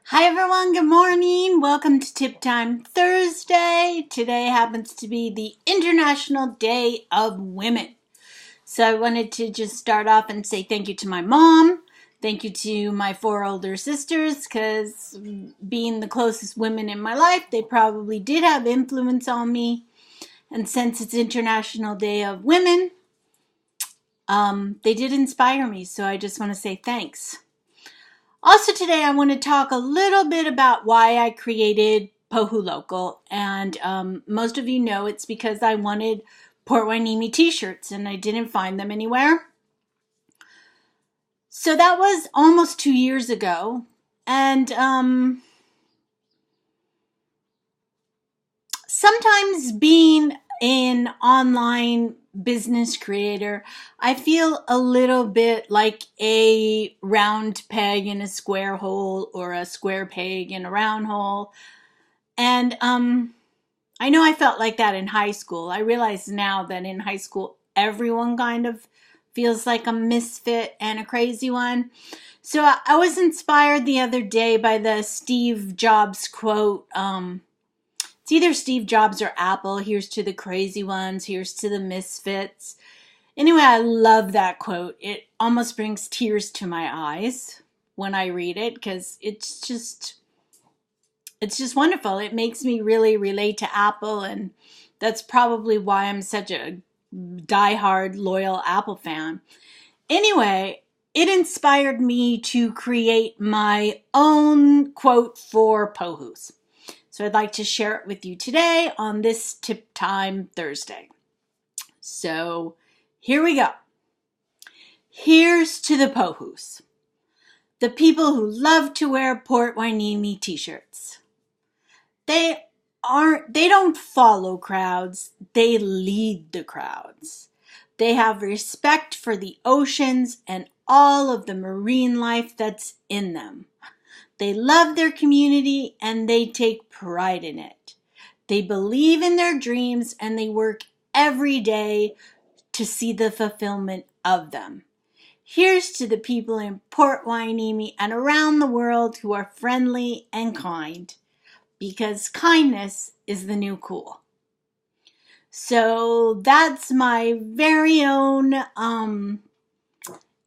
Hi everyone, good morning. Welcome to Tip Time Thursday. Today happens to be the International Day of Women. So I wanted to just start off and say thank you to my mom. Thank you to my 4 older sisters, because being the closest women in my life, they probably did have influence on me. And since it's International Day of Women, they did inspire me. So I just want to say thanks. Also today I want to talk a little bit about why I created PoHu Local, and most of you know it's because I wanted Port Hueneme t-shirts and I didn't find them anywhere. So that was almost 2 years ago, and sometimes being an online business creator, I feel a little bit like a round peg in a square hole or a square peg in a round hole. And I know I felt like that in high school. I realize now that in high school, everyone kind of feels like a misfit and a crazy one. So I was inspired the other day by the Steve Jobs quote. It's either Steve Jobs or Apple. Here's to the crazy ones. Here's to the misfits. Anyway, I love that quote. It almost brings tears to my eyes when I read it, because it's just wonderful. It makes me really relate to Apple, and that's probably why I'm such a diehard loyal Apple fan. Anyway, it inspired me to create my own quote for PoHus. So I'd like to share it with you today on this Tip Time Thursday. So here we go. Here's to the PoHus, the people who love to wear Port Hueneme t-shirts. They don't follow crowds, they lead the crowds. They have respect for the oceans and all of the marine life that's in them. They love their community and they take pride in it. They believe in their dreams and they work every day to see the fulfillment of them. Here's to the people in Port Hueneme and around the world who are friendly and kind, because kindness is the new cool. So that's my very own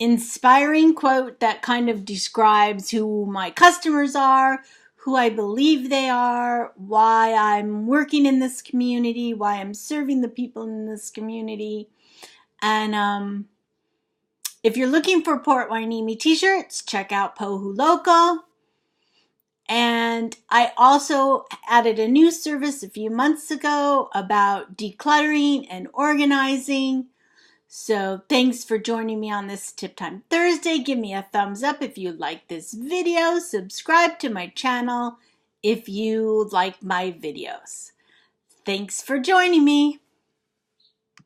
inspiring quote that kind of describes who my customers are, who I believe they are, why I'm working in this community, why I'm serving the people in this community. And if you're looking for Port Hueneme t-shirts, check out PoHu Local. And I also added a new service a few months ago about decluttering and organizing. So thanks for joining me on this Tip Time Thursday. Give me a thumbs up if you like this video. Subscribe to my channel if you like my videos. Thanks for joining me.